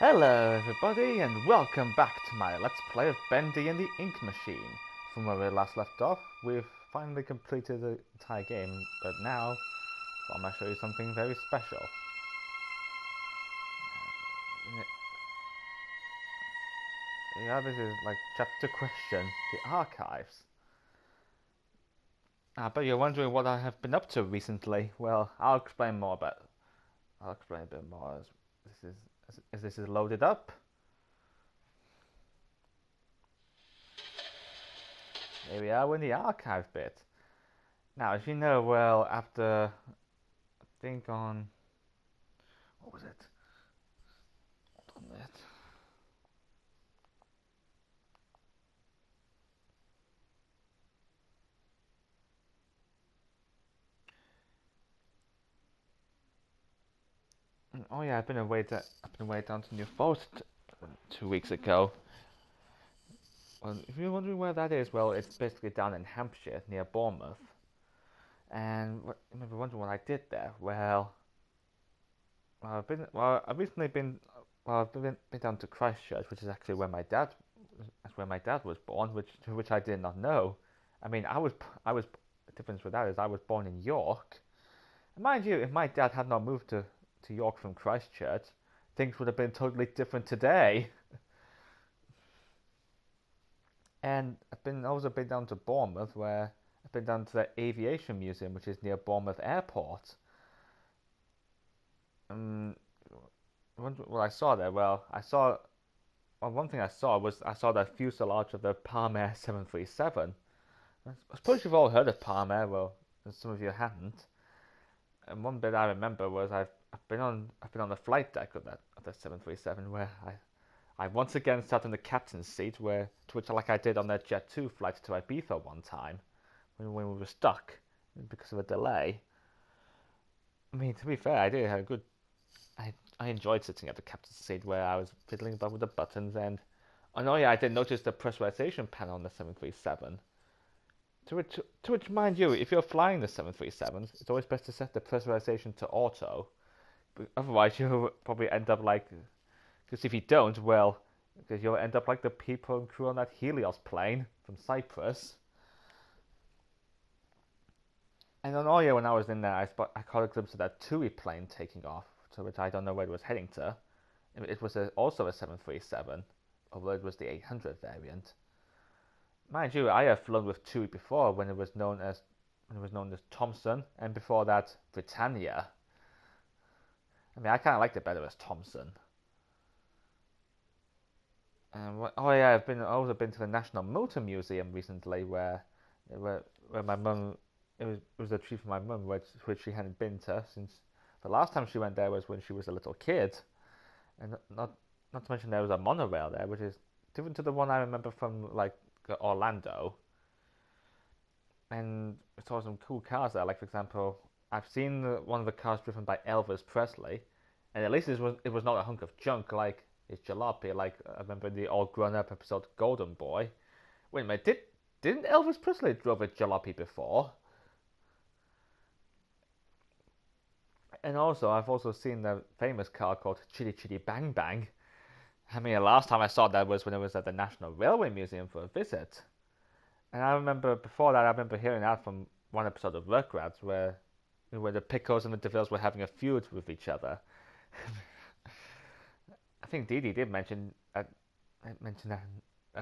Hello everybody and welcome back to my Let's Play of Bendy and the Ink Machine. From where we last left off, we've finally completed the entire game, but now I'm going to show you something very special. Yeah, this is like chapter question, the archives. I bet you're wondering what I have been up to recently. Well, I'll explain more about it. I'll explain a bit more as this is loaded up. Here we are in the archive bit. Now, as you know, well, after I think on what was it? Hold on a minute. Oh yeah, I've been away down to New Forest 2 weeks ago. Well, if you're wondering where that is, well, it's basically down in Hampshire near Bournemouth. And you may be wondering what I did there. I've recently been down to Christchurch, which is actually where my dad was born, which I did not know. I mean, I was the difference with that is I was born in York. And mind you, if my dad had not moved to York from Christchurch, things would have been totally different today. And I've also been down to Bournemouth, where I've been down to the Aviation Museum, which is near Bournemouth Airport. What I saw there, one thing I saw was the fuselage of the Palm Air 737. I suppose you've all heard of Palm Air, well, some of you hadn't. And one bit I remember was I've been on the flight deck of the 737, where I once again sat in the captain's seat, which like I did on that Jet 2 flight to Ibiza one time, when we were stuck because of a delay. I mean, to be fair, I did have a good. I enjoyed sitting at the captain's seat where I was fiddling about with the buttons, and oh yeah, I did notice the pressurization panel on the 737. To which, mind you, if you're flying the 737s, it's always best to set the pressurization to auto. But otherwise, you'll probably end up like. Because if you don't, well, because you'll end up like the people and crew on that Helios plane from Cyprus. And then, oh yeah, when I was in there, I caught a glimpse of that TUI plane taking off, to which I don't know where it was heading to. It was also a 737, although it was the 800 variant. Mind you, I have flown with TUI before when it was known as Thomson, and before that Britannia. I mean, I kind of liked it better as Thomson. Oh yeah, I've also been to the National Motor Museum recently, where my mum. It was a treat for my mum, which she hadn't been to since the last time she went there was when she was a little kid, and not to mention there was a monorail there, which is different to the one I remember from like Orlando. And we saw some cool cars there. Like for example, I've seen one of the cars driven by Elvis Presley, and at least it was not a hunk of junk like his jalopy. Like I remember in the All Grown Up episode Golden Boy. Wait a minute, didn't Elvis Presley drive a jalopy before? And also, I've also seen the famous car called Chitty Chitty Bang Bang. I mean, the last time I saw that was when I was at the National Railway Museum for a visit. And I remember before that, I remember hearing that from one episode of Rugrats where the Pickles and the DeVilles were having a feud with each other. I think Dee Dee did mention that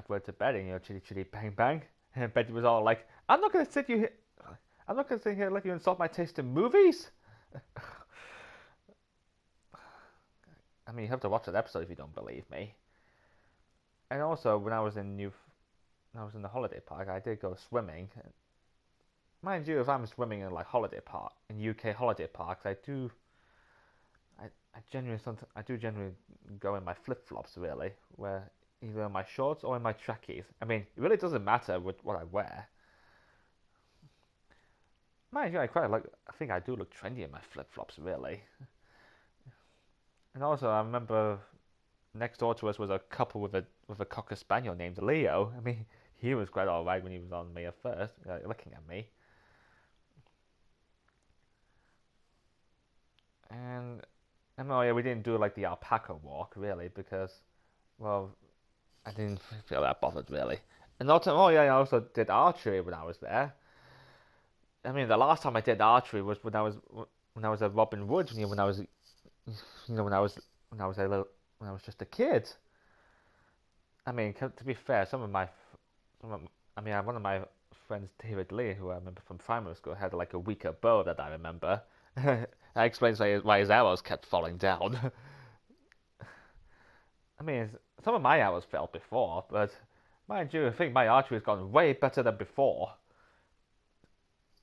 word to Betty, Chitty Chitty Bang Bang. And Betty was all like, I'm not going to sit here and let you insult my taste in movies. I mean, you have to watch that episode if you don't believe me. And also, when I was in the holiday park, I did go swimming. Mind you, if I'm swimming in like UK holiday parks, I do generally go in my flip flops really, where either in my shorts or in my trackies. I mean, it really doesn't matter what I wear. Mind you, I think I do look trendy in my flip flops really. And also, I remember next door to us was a couple with a cocker spaniel named Leo. I mean, he was quite alright when he was on me at first, looking at me. And And oh yeah, we didn't do like the alpaca walk really because, well, I didn't feel that bothered really. And also, oh yeah, I also did archery when I was there. I mean, the last time I did archery was when I was at Robin Wood. When I was when I was a little when I was just a kid. I mean, to be fair, some of, I mean, one of my friends, David Lee, who I remember from primary school, had like a weaker bow that I remember. That explains why his arrows kept falling down. I mean, some of my arrows fell before, but mind you, I think my archery has gone way better than before.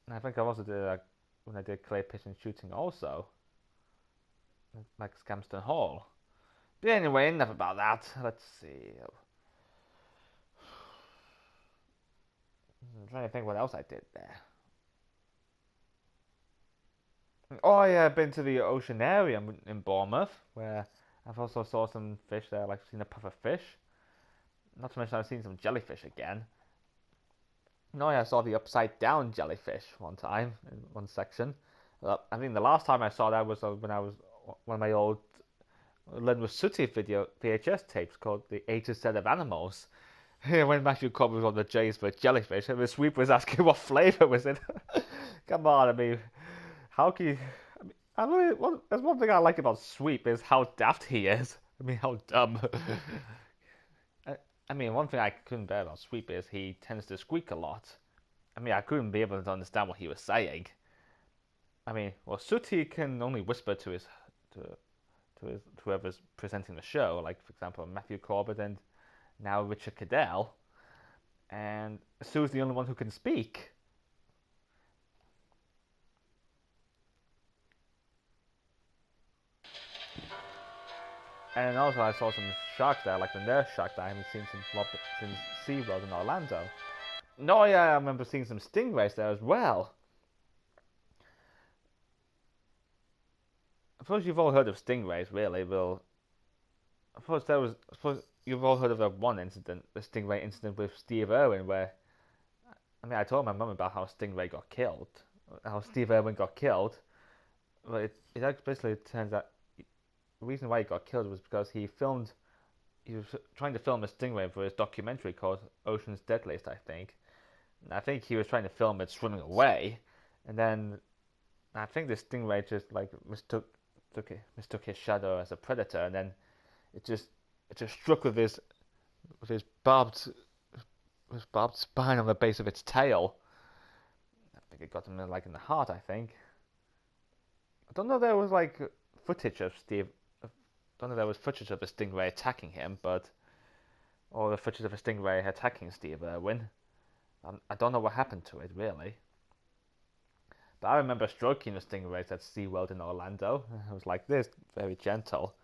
And I think I also did when I did clay pigeon shooting also, like Scamston Hall. But anyway, enough about that. Let's see. I'm trying to think what else I did there. Oh yeah, I've been to the Oceanarium in Bournemouth, where I've also saw some fish there, like seen a puff of fish. Not to mention I've seen some jellyfish again. No, yeah, I saw the upside down jellyfish one time in one section. I think the last time I saw that was when I was one of my old Len with Sooty video VHS tapes called The A to Z of Animals. When Matthew Cobb was on the J's for jellyfish, and the sweep was asking what flavour was it. Come on, I mean, how can you? I mean, there's one thing I like about Sweep is how daft he is. I mean, how dumb. I mean, one thing I couldn't bear about Sweep is he tends to squeak a lot. I mean, I couldn't be able to understand what he was saying. I mean, well, Sooty can only whisper to his whoever's presenting the show, like for example Matthew Corbett and now Richard Cadell, and Sue's the only one who can speak. And also I saw some sharks there, like the nurse shark that I haven't seen since SeaWorld in Orlando. No, yeah, I remember seeing some stingrays there as well. I suppose you've all heard of stingrays, really. Well, I suppose you've all heard of that one incident, the stingray incident with Steve Irwin, where I mean, I told my mum about how Stingray got killed, how Steve Irwin got killed. But it basically turns out the reason why he got killed was because he was trying to film a stingray for his documentary called Ocean's Deadliest, I think. And I think he was trying to film it swimming away, and then I think the stingray just like mistook his shadow as a predator, and then it just struck with his barbed spine on the base of its tail. I think it got him like in the heart. I think. I don't know if there was like footage of Steve. I don't know if there was footage of a stingray attacking him, or the footage of a stingray attacking Steve Irwin. I don't know what happened to it really. But I remember stroking the stingrays at SeaWorld in Orlando. It was like this, very gentle.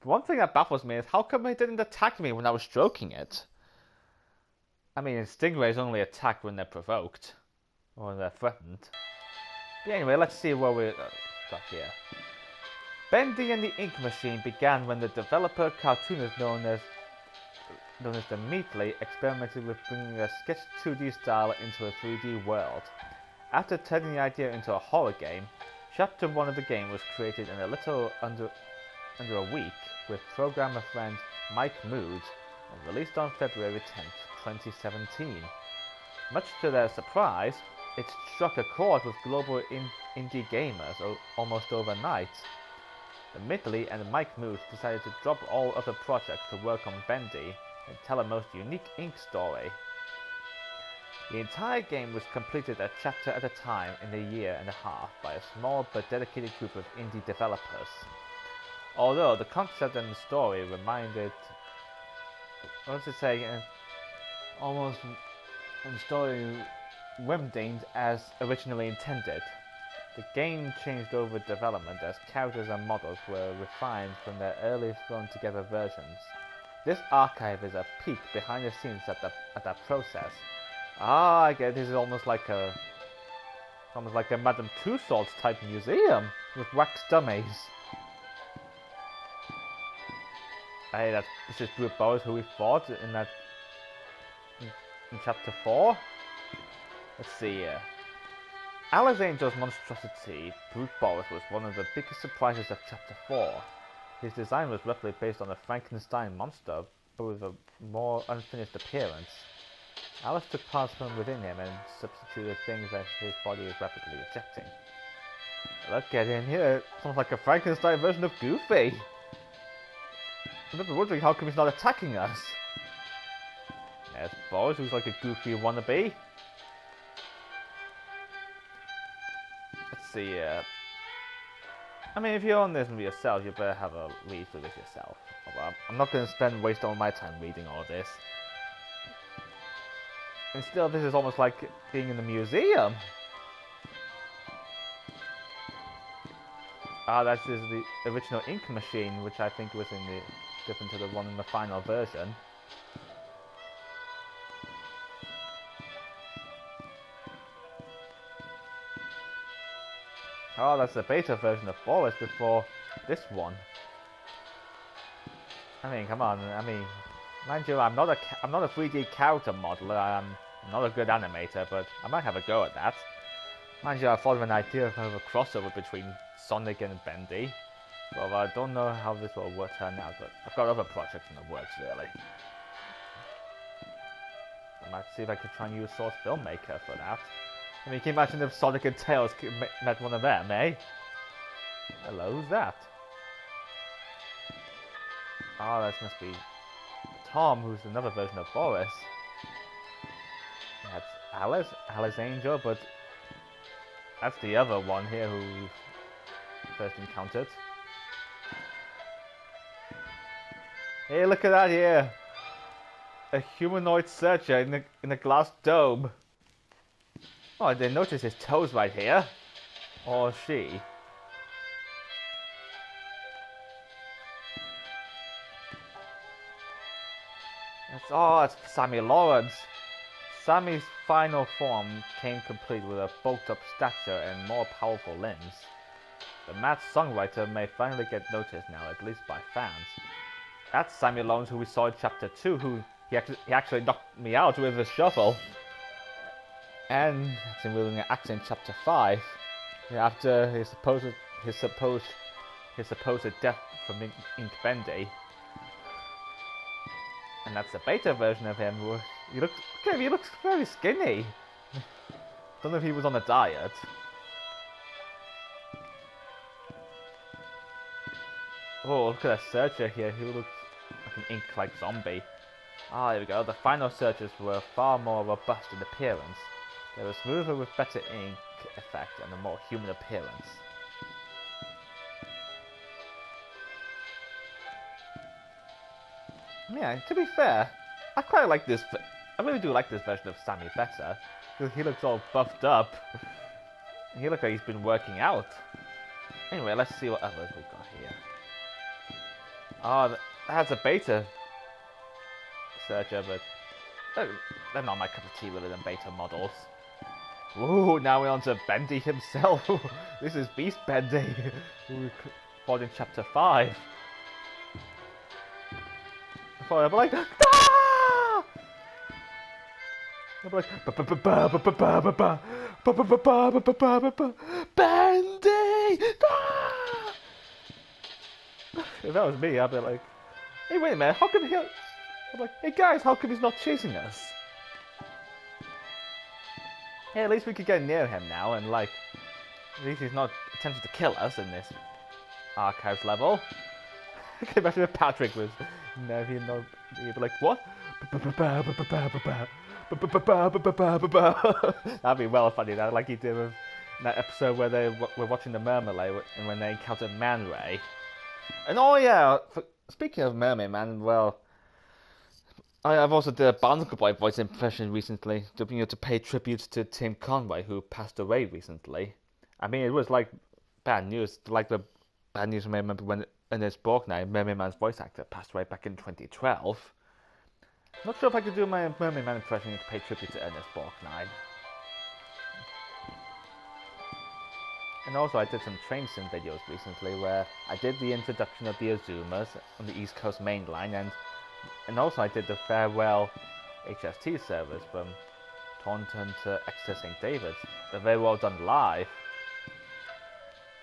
But one thing that baffles me is how come it didn't attack me when I was stroking it? I mean, stingrays only attack when they're provoked, or when they're threatened. But anyway, let's see what we got here. Bendy and the Ink Machine began when the developer cartoonist known as the Meatley experimented with bringing a sketch 2D style into a 3D world. After turning the idea into a horror game, Chapter 1 of the game was created in a little under a week with programmer friend Mike Mood and released on February 10th, 2017. Much to their surprise, it struck a chord with global indie gamers almost overnight. The Midley and Mike Mood decided to drop all other projects to work on Bendy and tell a most unique ink story. The entire game was completed a chapter at a time in a year and a half by a small but dedicated group of indie developers. Although the concept and the story reminded, almost the story wimmed as originally intended. The game changed over development as characters and models were refined from their early thrown together versions. This archive is a peek behind the scenes at that process. Ah, I get this is almost like a Madame Tussauds type museum with wax dummies. Hey, this is Brute Boris who we fought in chapter 4. Let's see here. Alice Angel's monstrosity, Brute Boris, was one of the biggest surprises of chapter 4. His design was roughly based on a Frankenstein monster, but with a more unfinished appearance. Alice took parts from within him and substituted things that his body is rapidly rejecting. Look at him here, sounds like a Frankenstein version of Goofy. I'm never wondering how come he's not attacking us. There's Boris, who's like a Goofy wannabe. Let's see, I mean, if you own this movie yourself, you better have a read through this yourself. Although I'm not going to waste all my time reading all this. And still, this is almost like being in the museum. Ah, that is the original ink machine, which I think was different to the one in the final version. Oh, that's the beta version of Boris before this one. I mean, come on. I mean, mind you, I'm not a 3D character modeler. I'm not a good animator, but I might have a go at that. Mind you, I thought of an idea of a crossover between Sonic and Bendy. Well, I don't know how this will turn out, but I've got other projects in the works, really. I might see if I could try and use Source Filmmaker for that. I mean, can you imagine if Sonic and Tails met one of them, eh? Hello, who's that? Oh, that must be Tom, who's another version of Boris. That's Alice Angel, but that's the other one here who we first encountered. Hey, look at that here! A humanoid searcher in a glass dome. Oh, I didn't notice his toes right here. Or she. It's Sammy Lawrence. Sammy's final form came complete with a bulked-up stature and more powerful limbs. The mad songwriter may finally get noticed now, at least by fans. That's Sammy Lawrence, who we saw in Chapter 2, who he actually knocked me out with a shovel. And that's him wielding an axe in Chapter 5, after his supposed death from Ink Bendy. And that's the beta version of him. He looks very skinny. Don't know if he was on a diet. Oh, look at that searcher here. He looks like an ink-like zombie. Ah, there we go. The final searchers were far more robust in appearance. They were smoother with better ink effect and a more human appearance. Yeah, to be fair, I quite like this. I really do like this version of Sammy better, because he looks all buffed up. He looks like he's been working out. Anyway, let's see what others we've got here. Oh, that's a beta searcher, but they're not my cup of tea rather than beta models. Ooh, now we're on to Bendy himself. This is Beast Bendy, who we fought in Chapter 5. I'll be like, ah! I'll be like, Bendy! Ah! If that was me, I'd be like, hey, wait a minute, how come I'm like, hey guys, how come he's not chasing us? Hey, at least we could get near him now, and like, at least he's not attempting to kill us in this archives level. I can imagine if Patrick was he'd be like, what? That'd be well funny, that like he did with that episode where they were watching the Mermaid and when they encountered Man Ray. And oh yeah, speaking of Mermaid Man, well, I've also did a Barnacle Boy voice impression recently, to pay tribute to Tim Conway, who passed away recently. I mean, it was like bad news, like the bad news I remember when Ernest Borgnine, Mermaid Man's voice actor, passed away back in 2012. Not sure if I could do my Mermaid Man impression to pay tribute to Ernest Borgnine. And also I did some train sim videos recently where I did the introduction of the Azumas on the East Coast Main Line, and also I did the farewell HST service from Taunton to Exeter St. David's. They're very well done live.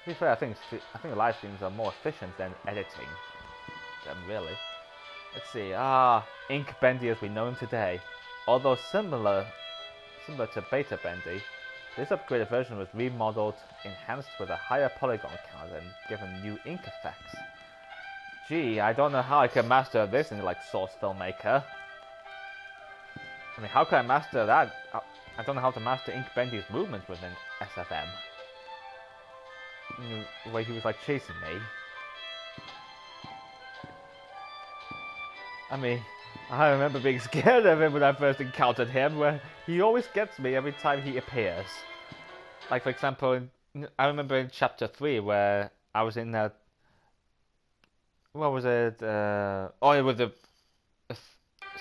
be fair, I think live streams are more efficient than editing them, really. Let's see. Ink Bendy as we know him today. Although similar to Beta Bendy, this upgraded version was remodeled, enhanced with a higher polygon count, and given new ink effects. Gee, I don't know how I can master this in like Source Filmmaker. I mean, how can I master that? I don't know how to master Ink Bendy's movements within SFM. The way he was like chasing me. I mean, I remember being scared of him when I first encountered him, where he always gets me every time he appears. Like, for example, I remember in Chapter 3 where I was in that... What was it? It was the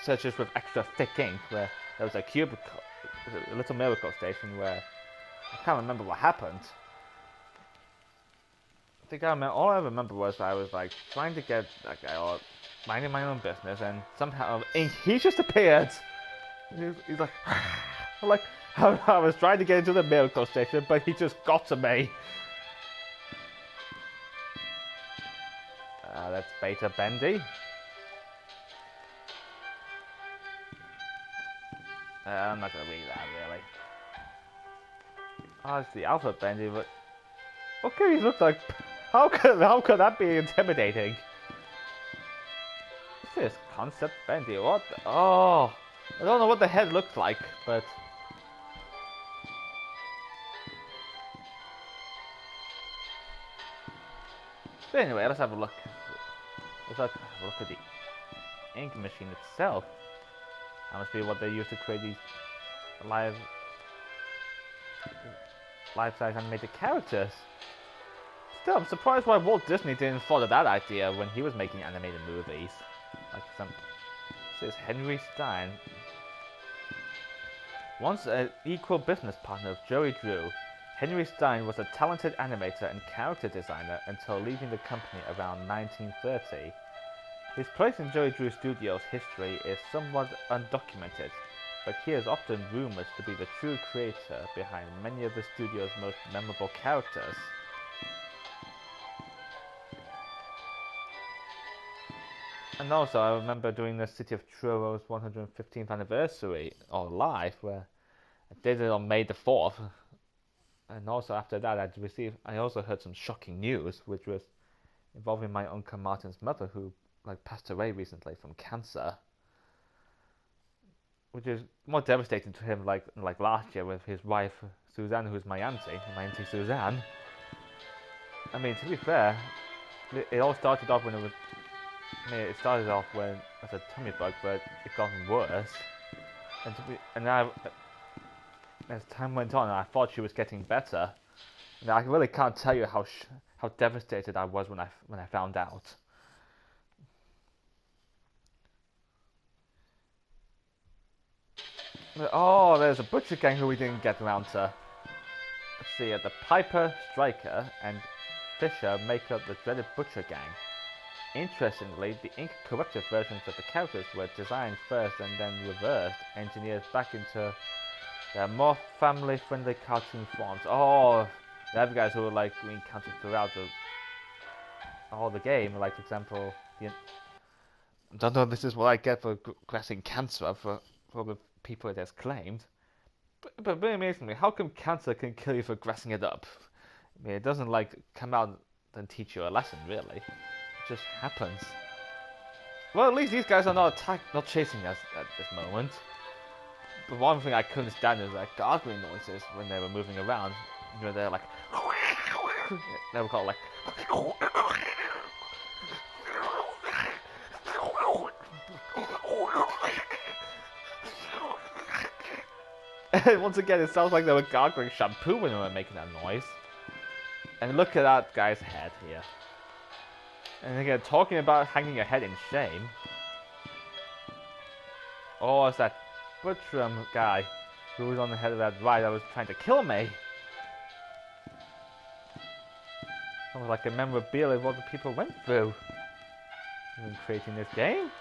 searches with extra thick ink, where there was a cubicle, a little miracle station where... I can't remember what happened. All I remember was I was like trying to get that guy or minding my own business, and somehow he just appeared. He's like, I'm like, I was trying to get into the miracle station, but he just got to me. That's Beta Bendy. I'm not gonna read that really. It's the Alpha Bendy, but okay, he looks like. How could that be intimidating? This is Concept Bendy. What? I don't know what the head looks like, but. But anyway, let's have a look. Let's have a look at the ink machine itself. That must be what they use to create these life-size animated characters. Still, I'm surprised why Walt Disney didn't follow that idea when he was making animated movies. Like this is Henry Stein. Once an equal business partner of Joey Drew, Henry Stein was a talented animator and character designer until leaving the company around 1930. His place in Joey Drew Studios' history is somewhat undocumented, but he is often rumored to be the true creator behind many of the studio's most memorable characters. And also, I remember doing the City of Troro's 115th anniversary, or live, where I did it on May the 4th. And also after that, I also heard some shocking news, which was involving my Uncle Martin's mother, who passed away recently from cancer. Which is more devastating to him, like last year with his wife Suzanne, who's my auntie Suzanne. I mean, to be fair, it all started off when it was. It started off as a tummy bug, but it got worse. As time went on, I thought she was getting better. And I really can't tell you how devastated I was when I found out. Oh, there's a butcher gang who we didn't get around to. Let's see, the Piper, Striker, and Fisher make up the dreaded butcher gang. Interestingly, the ink-corrupted versions of the characters were designed first and then reversed, engineered back into their more family-friendly cartoon forms. Oh, the other guys who were we encountered throughout the game, like for example, I don't know. This is what I get for grasping cancer for the people it has claimed. But very amazingly, how come cancer can kill you for grassing it up? I mean, it doesn't come out and teach you a lesson, really. It just happens. Well, at least these guys are not chasing us at this moment. But one thing I couldn't stand is gargling noises when they were moving around. You know, they're they were called once again, it sounds like they were gargling shampoo when they were making that noise. And look at that guy's head here. And again, talking about hanging your head in shame. Oh, it's that Butchram guy who was on the head of that ride that was trying to kill me. Sounds like a memorabilia of what the people went through in creating this game.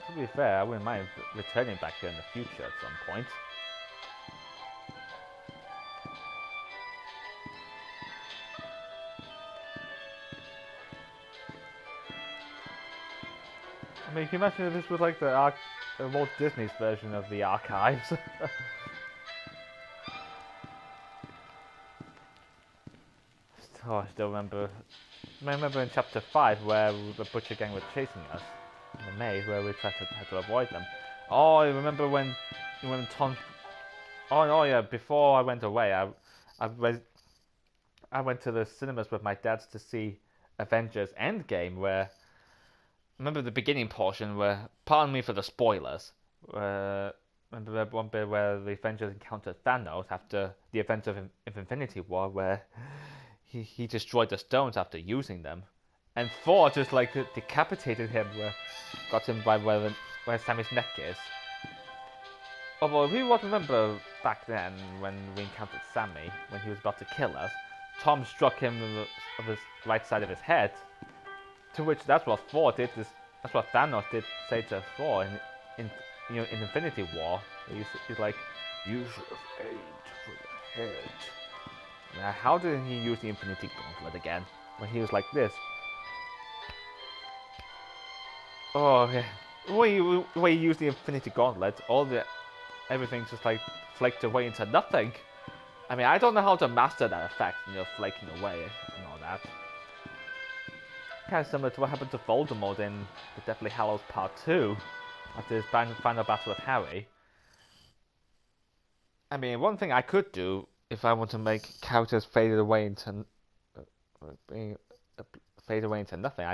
To be fair, I wouldn't mind returning back here in the future at some point. I mean, can you imagine if this was like the Walt Disney's version of the archives? Oh, I still remember. I remember in chapter 5 where the butcher gang were chasing us in the maze, where we had to avoid them. Oh, I remember when Tom. Oh, no, yeah. Before I went away, I went I went to the cinemas with my dad to see Avengers Endgame, where remember the beginning portion where, pardon me for the spoilers, remember that one bit where the Avengers encountered Thanos after the events of Infinity War, where he destroyed the stones after using them, and Thor just like decapitated him, got him by where Sammy's neck is. Although if you want to remember back then when we encountered Sammy, when he was about to kill us, Tom struck him on the right side of his head. To which that's what Thor did. That's what Thanos did say to Thor in in Infinity War. He's like, you should have aimed for the head. Now, how did he use the Infinity Gauntlet again? When he was like this. Oh yeah. When you use the Infinity Gauntlet, everything just like flaked away into nothing. I mean, I don't know how to master that effect, flaking away and all that. Kind of similar to what happened to Voldemort in the Deathly Hallows Part 2, after his final battle with Harry. I mean, one thing I could do, if I want to make characters fade away into nothing,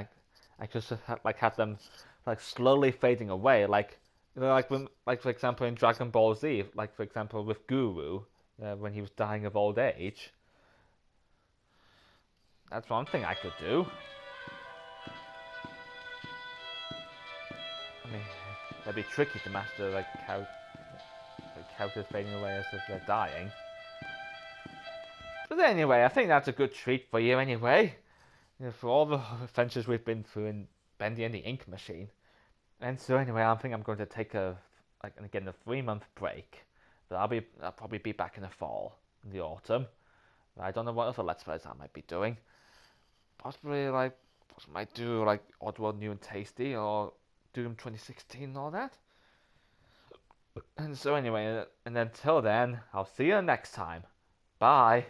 I just have them like slowly fading away, like for example in Dragon Ball Z, like for example with Guru, when he was dying of old age. That's one thing I could do. I mean, that'd be tricky to master characters fading away as if they're dying. But anyway, I think that's a good treat for you anyway. For all the adventures we've been through in Bendy and the Ink Machine. And so anyway, I think I'm going to take a 3-month break. But I'll probably be back in the fall, in the autumn. But I don't know what other Let's Plays I might be doing. Possibly might do like Oddworld New and Tasty or Doom 2016 and all that. And so anyway, and until then, I'll see you next time. Bye.